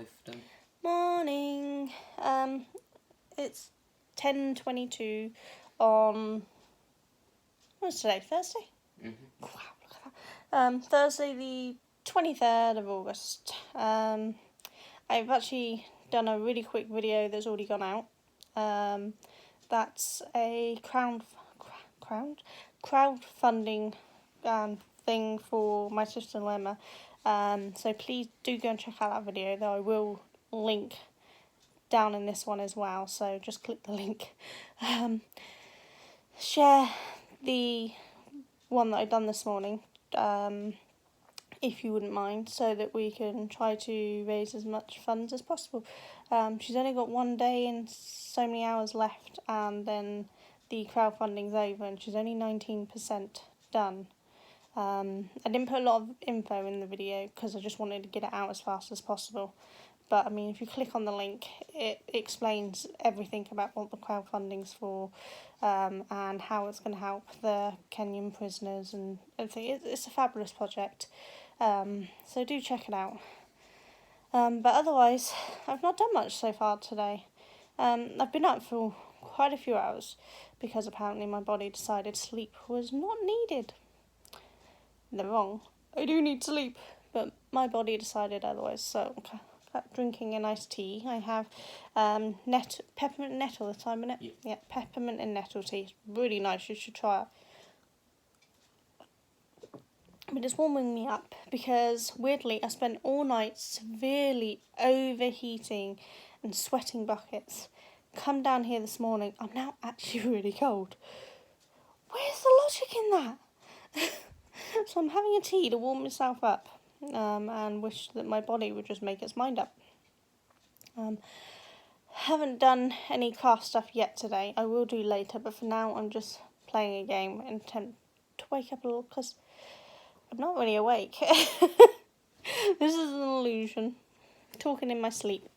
Clifton. Morning. It's 10:22 on, what's today, Thursday? Mm-hmm. Wow, look at that. Thursday the 23rd of August. I've actually done a really quick video that's already gone out. That's a crowdfunding thing for my sister-in-law Emma. So please do go and check out that video, though I will link down in this one as well, so just click the link. Share the one that I've done this morning, if you wouldn't mind, so that we can try to raise as much funds as possible. She's only got 1 day and so many hours left, and then the crowdfunding's over, and she's only 19% done. I didn't put a lot of info in the video because I just wanted to get it out as fast as possible. But I mean, if you click on the link, it explains everything about what the crowdfunding's for, and how it's going to help the Kenyan prisoners and everything. It's a fabulous project, so do check it out. But otherwise, I've not done much so far today. I've been up for quite a few hours because apparently my body decided sleep was not needed. They're wrong. I do need sleep, but my body decided otherwise, so okay. Drinking a nice tea. I have peppermint and nettle this time, innit? Yeah, peppermint and nettle tea. It's really nice. You should try it. But it's warming me up because, weirdly, I spent all night severely overheating and sweating buckets. Come down here this morning, I'm now actually really cold. Where's the logic in that? So I'm having a tea to warm myself up. And wish that my body would just make its mind up. Haven't done any craft stuff yet today. I will do later, but for now I'm just playing a game and attempt to wake up a little because I'm not really awake. This is an illusion. Talking in my sleep.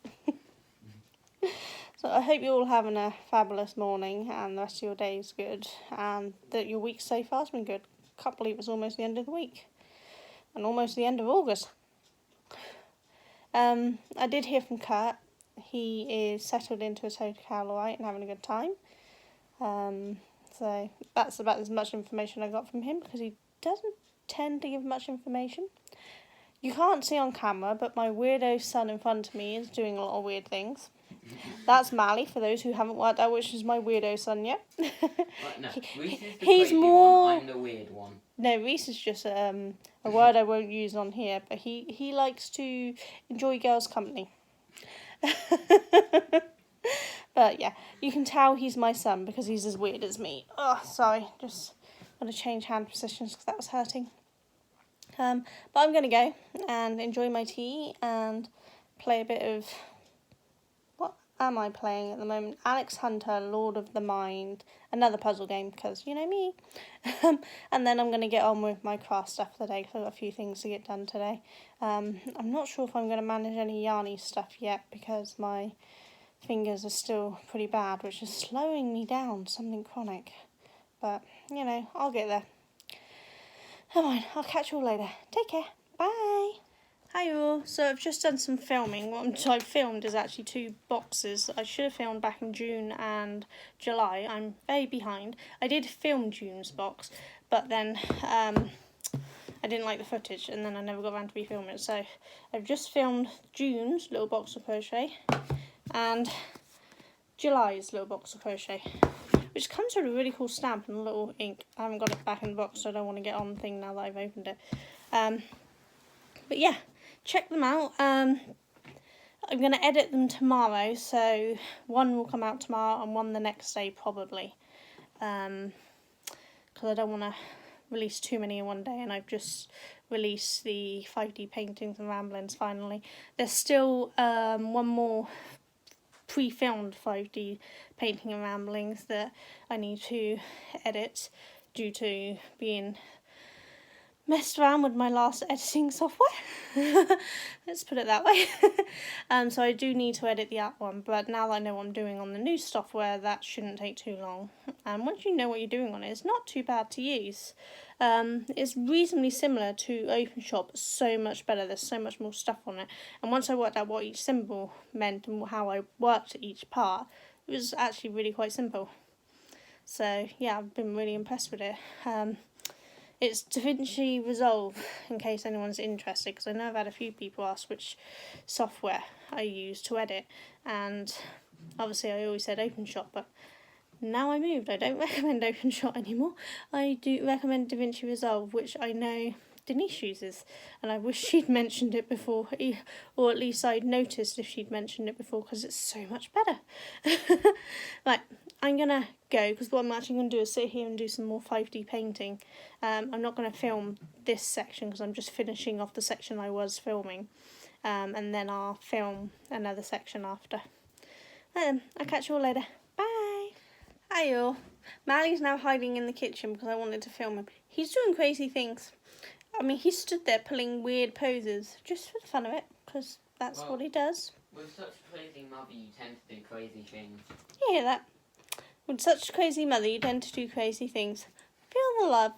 So I hope you're all having a fabulous morning and the rest of your day is good and that your week so far has been good. Can't believe it's almost the end of the week. And almost the end of August. I did hear from Kurt. He is settled into his hotel alright and having a good time. So that's about as much information I got from him because he doesn't tend to give much information. You can't see on camera, but my weirdo son in front of me is doing a lot of weird things. That's Mally, for those who haven't worked out which is my weirdo son yet. Right, no, Reese is the He's crazy more... one, I'm the weird one. No, Reese is just a word I won't use on here, but he likes to enjoy girls' company. But yeah, you can tell he's my son because he's as weird as me. Oh, sorry, just got to change hand positions because that was hurting. But I'm going to go and enjoy my tea and play a bit of... What am I playing at the moment? Alex Hunter, Lord of the Mind. Another puzzle game because, you know me. And then I'm going to get on with my craft stuff today because I've got a few things to get done today. I'm not sure if I'm going to manage any yarny stuff yet because my fingers are still pretty bad, which is slowing me down, something chronic. But, you know, I'll get there. Come on, I'll catch you all later. Take care. Bye. Hi all. So I've just done some filming. What I've filmed is actually 2 boxes that I should have filmed back in June and July. I'm very behind. I did film June's box, but then I didn't like the footage and then I never got around to refilming it. So I've just filmed June's Little Box of Crochet and July's Little Box of Crochet, which comes with a really cool stamp and a little ink. I haven't got it back in the box, so I don't want to get on the thing now that I've opened it. But yeah, check them out. I'm going to edit them tomorrow, so one will come out tomorrow and one the next day probably. Because I don't want to release too many in one day, and I've just released the 5D paintings and ramblings finally. There's still one more pre-filmed 5D painting and ramblings that I need to edit due to being messed around with my last editing software. Let's put it that way. So I do need to edit the app one, but now that I know what I'm doing on the new software, that shouldn't take too long. And once you know what you're doing on it, it's not too bad to use. It's reasonably similar to OpenShop, but so much better. There's so much more stuff on it. And once I worked out what each symbol meant and how I worked each part, it was actually really quite simple. So yeah, I've been really impressed with it. It's DaVinci Resolve, in case anyone's interested, because I know I've had a few people ask which software I use to edit, and obviously I always said OpenShop, but now I moved. I don't recommend OpenShop anymore. I do recommend DaVinci Resolve, which I know Denise uses, and I wish she'd mentioned it before, or at least I'd noticed if she'd mentioned it before, because it's so much better. Right, I'm gonna go, because what I'm actually going to do is sit here and do some more 5D painting. I'm not going to film this section because I'm just finishing off the section I was filming, and then I'll film another section after. I'll catch you all later. Bye! Hi all. Mally's now hiding in the kitchen because I wanted to film him. He's doing crazy things. I mean, he stood there pulling weird poses just for the fun of it, because that's what he does. With such a crazy mother, you tend to do crazy things. You hear that? With such a crazy mother, you tend to do crazy things. Feel the love.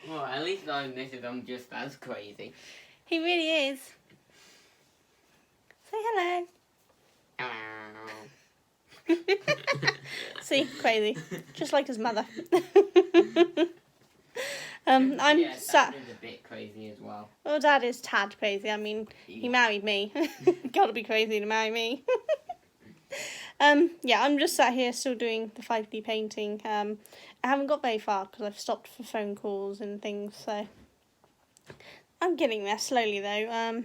Well, at least I admitted I'm just as crazy. He really is. Say hello. See, crazy. Just like his mother. I'm yeah, sat. Dad is a bit crazy as well. Well, Dad is tad crazy. I mean, he married me. Gotta be crazy to marry me. Yeah, I'm just sat here still doing the 5D painting. I haven't got very far because I've stopped for phone calls and things, so I'm getting there slowly though.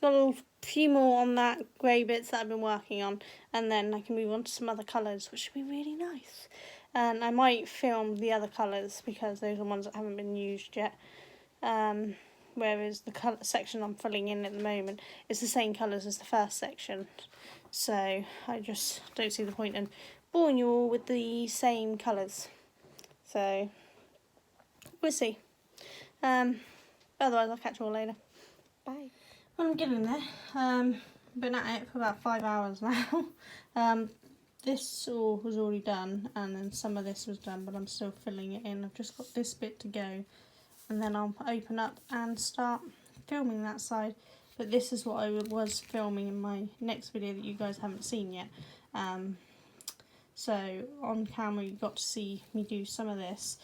Got a few more on that grey bits that I've been working on, and then I can move on to some other colours, which should be really nice. And I might film the other colours because those are ones that haven't been used yet. Whereas the colour section I'm filling in at the moment is the same colours as the first section. So I just don't see the point in boring you all with the same colours. So we'll see. Otherwise I'll catch you all later. Bye. Well, I'm getting there. Been at it for about 5 hours now. This all was already done, and then some of this was done, but I'm still filling it in. I've just got this bit to go, and then I'll open up and start filming that side. But this is what I was filming in my next video that you guys haven't seen yet. So on camera you got to see me do some of this,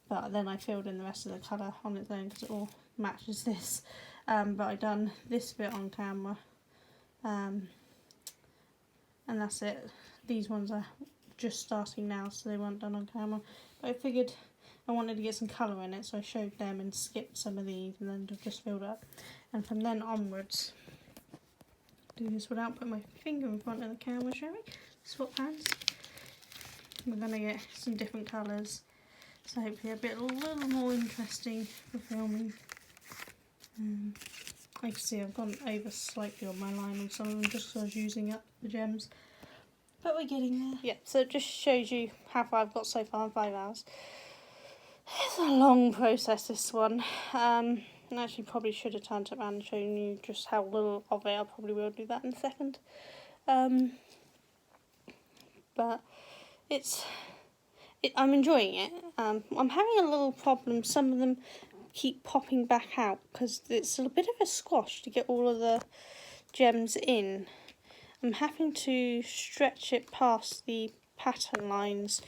but then I filled in the rest of the colour on its own because it all matches this. But I done this bit on camera, and that's it. These ones are just starting now, so they weren't done on camera. But I figured I wanted to get some colour in it, so I showed them and skipped some of these and then just filled up. And from then onwards, do this without putting my finger in front of the camera, shall we? Swap hands. We're going to get some different colours, so hopefully a little more interesting for filming. I can see I've gone over slightly on my line on some of them just because I was using up the gems. But we're getting there. Yeah, so it just shows you how far I've got so far in 5 hours. It's a long process, this one. And actually probably should have turned it around and shown you just how little of it. I probably will do that in a second. But I'm enjoying it. I'm having a little problem. Some of them keep popping back out because it's a bit of a squash to get all of the gems in. I'm having to stretch it past the pattern lines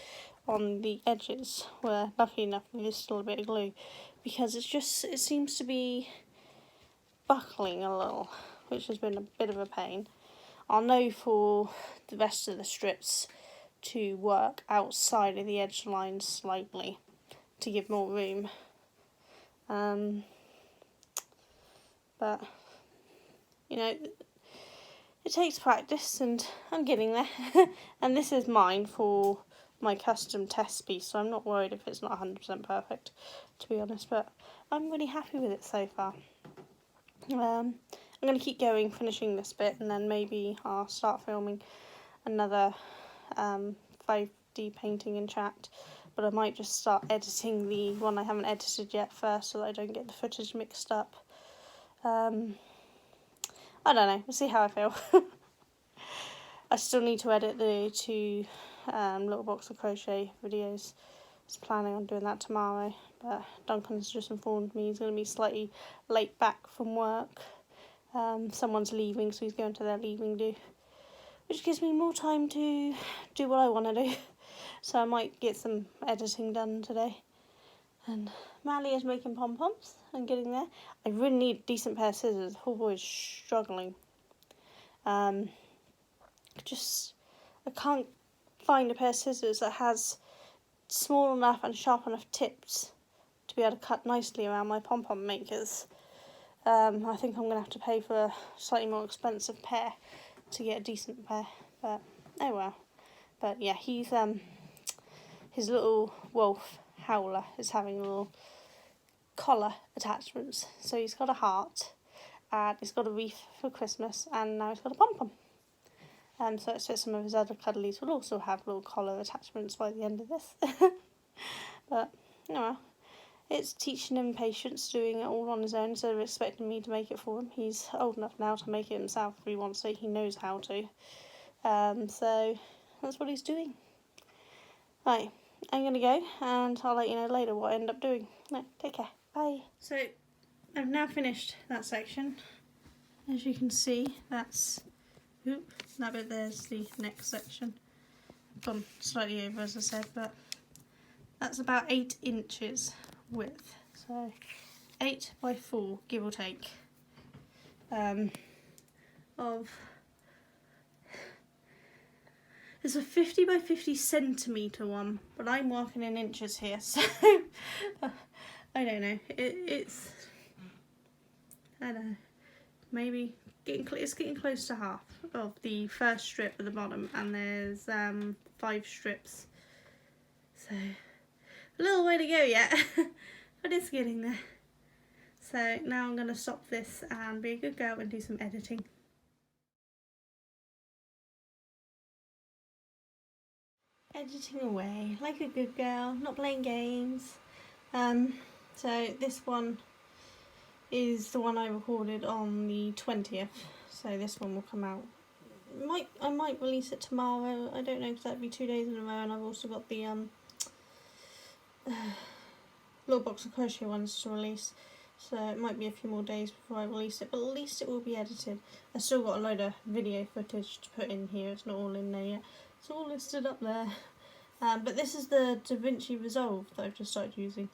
on the edges where, lucky enough, there's still a bit of glue, because it seems to be buckling a little, which has been a bit of a pain. I'll know for the rest of the strips to work outside of the edge lines slightly to give more room. But you know, it takes practice, and I'm getting there. And this is mine for my custom test piece, so I'm not worried if it's not 100% perfect, to be honest, but I'm really happy with it so far. I'm going to keep going, finishing this bit, and then maybe I'll start filming another 5D painting in chat. but I might just start editing the one I haven't edited yet first so that I don't get the footage mixed up. I don't know, we'll see how I feel. I still need to edit the two Little Box of Crochet videos. I was planning on doing that tomorrow, but Duncan's just informed me he's going to be slightly late back from work. Someone's leaving, so he's going to their leaving do, which gives me more time to do what I want to do. So I might get some editing done today. And Mally is making pom-poms and getting there. I really need a decent pair of scissors. The whole boy is struggling. I can't find a pair of scissors that has small enough and sharp enough tips to be able to cut nicely around my pom-pom makers. I think I'm going to have to pay for a slightly more expensive pair to get a decent pair, but oh well. But yeah, he's his little wolf Howler is having little collar attachments. So he's got a heart, and he's got a wreath for Christmas, and now he's got a pom-pom. So some of his other cuddlies will also have little collar attachments by the end of this. But, you know, it's teaching him patience, doing it all on his own instead of expecting me to make it for him. He's old enough now to make it himself if he wants to. He knows how to. So that's what he's doing. Right, I'm going to go and I'll let you know later what I end up doing. No, take care. Bye. So I've now finished that section. As you can see, that bit there's the next section. I've gone slightly over, as I said, but that's about 8 inches width. So 8 by 4, give or take. It's a 50 by 50 centimetre one, but I'm working in inches here, so I don't know. It's I don't know. Maybe it's getting close to half of the first strip at the bottom, and there's 5 strips. So a little way to go yet, but it's getting there. So now I'm going to stop this and be a good girl and do some editing. Editing away like a good girl, not playing games. So this one is the one I recorded on the 20th, so this one will come out. I might release it tomorrow, I don't know, because that'd be 2 days in a row, and I've also got the Little Box of Crochet ones to release, so it might be a few more days before I release it, but at least it will be edited. I've still got a load of video footage to put in here, it's not all in there yet, it's all listed up there. But this is the DaVinci Resolve that I've just started using,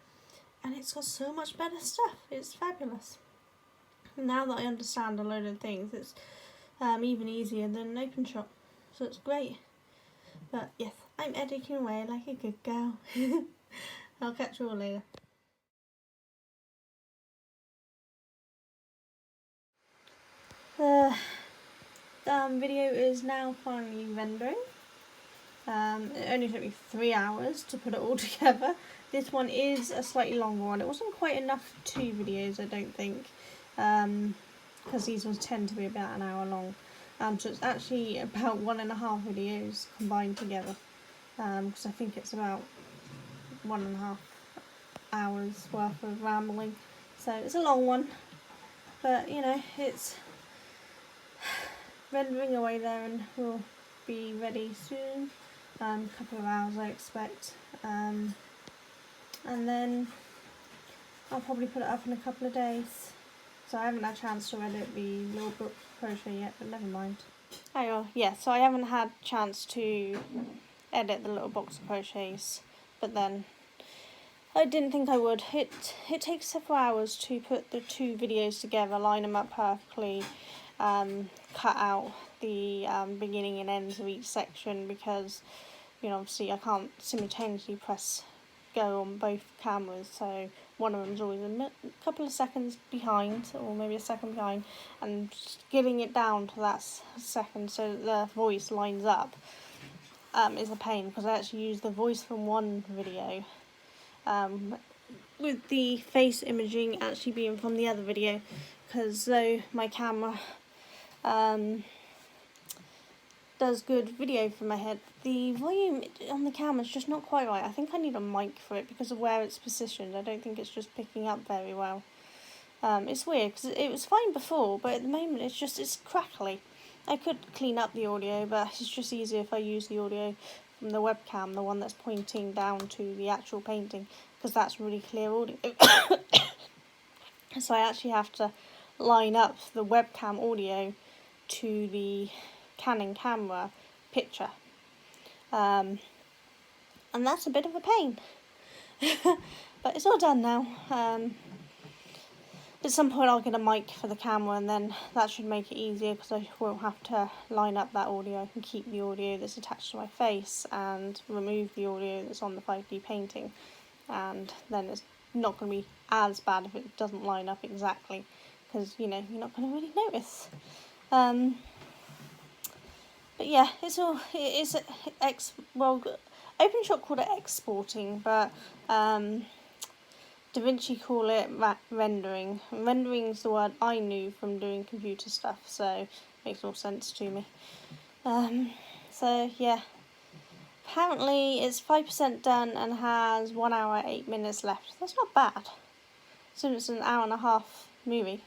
and it's got so much better stuff. It's fabulous. Now that I understand a load of things, it's even easier than an OpenShop, so it's great. But yes, I'm editing away like a good girl. I'll catch you all later. The video is now finally rendering. It only took me 3 hours to put it all together. This one is a slightly longer one. It wasn't quite enough for 2 videos, I don't think, because these ones tend to be about an hour long. So it's actually about 1.5 videos combined together, because I think it's about 1.5 hours worth of rambling. So it's a long one, but you know, it's rendering away there and will be ready soon. A couple of hours I expect, and then I'll probably put it up in a couple of days. So I haven't had a chance to edit the Little Box of Crochet yet, but never mind. Oh well, yeah, so I haven't had a chance to edit the Little Box of Crochets, but then I didn't think I would. It takes several hours to put the 2 videos together, line them up perfectly, cut out the beginning and ends of each section, because you know, obviously I can't simultaneously press go on both cameras, so one of them's always a couple of seconds behind, or maybe a second behind, and just getting it down to that second so that the voice lines up is a pain, because I actually use the voice from one video with the face imaging actually being from the other video, because though my camera does good video from my head. The volume on the camera is just not quite right. I think I need a mic for it because of where it's positioned. I don't think it's just picking up very well. It's weird because it was fine before, but at the moment it's crackly. I could clean up the audio, but it's just easier if I use the audio from the webcam, the one that's pointing down to the actual painting, because that's really clear audio. So I actually have to line up the webcam audio to the Canon camera picture. And that's a bit of a pain. But it's all done now. At some point I'll get a mic for the camera, and then that should make it easier because I won't have to line up that audio. I can keep the audio that's attached to my face and remove the audio that's on the 5D painting, and then it's not going to be as bad if it doesn't line up exactly, because you know, you're not going to really notice. But yeah, OpenShot called it exporting, but DaVinci call it rendering. Rendering is the word I knew from doing computer stuff, so it makes more sense to me. So yeah, apparently it's 5% done and has 1 hour 8 minutes left. That's not bad, since it's an hour and a half movie.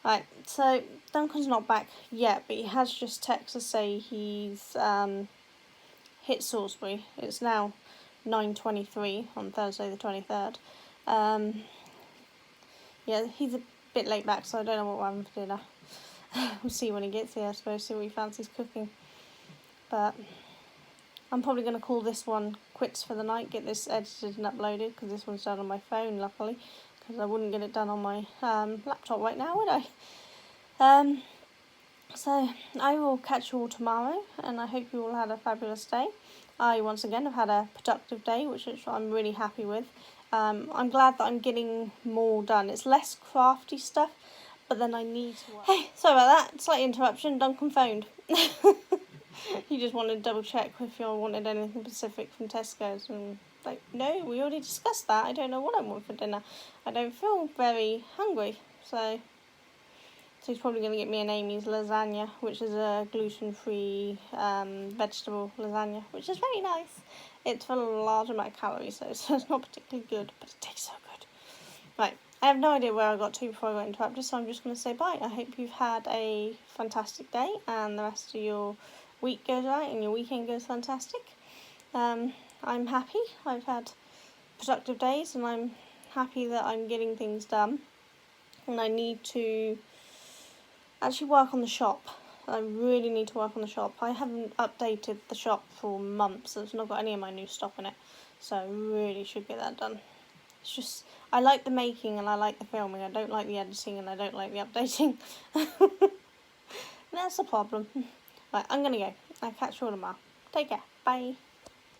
Right, so Duncan's not back yet, but he has just texted to say he's hit Salisbury. It's now 9:23 on Thursday the 23rd. Yeah, he's a bit late back, so I don't know what we're having for dinner. We'll see when he gets here, I suppose, see what he fancies cooking. But I'm probably going to call this one quits for the night, get this edited and uploaded, because this one's done on my phone, luckily, because I wouldn't get it done on my laptop right now, would I? So I will catch you all tomorrow, and I hope you all had a fabulous day. I once again have had a productive day, which I'm really happy with. I'm glad that I'm getting more done. It's less crafty stuff, but then I need to work. Hey, sorry about that, slight interruption. Duncan phoned. He just wanted to double check if you wanted anything specific from Tesco's, and like, no, we already discussed that. I don't know what I want for dinner. I don't feel very hungry, so he's probably going to get me an Amy's lasagna, which is a gluten-free vegetable lasagna, which is very nice. It's a large amount of calories, so it's not particularly good, but it tastes so good. Right, I have no idea where I got to before I got interrupted, so I'm just going to say bye. I hope you've had a fantastic day, and the rest of your week goes right, and your weekend goes fantastic. I'm happy. I've had productive days, and I'm happy that I'm getting things done. And I need to actually work on the shop. I really need to work on the shop. I haven't updated the shop for months, so it's not got any of my new stuff in it, so I really should get that done. It's just, I like the making and I like the filming. I don't like the editing and I don't like the updating. That's the problem. Right, I'm gonna go. I'll catch you all tomorrow. Take care. Bye.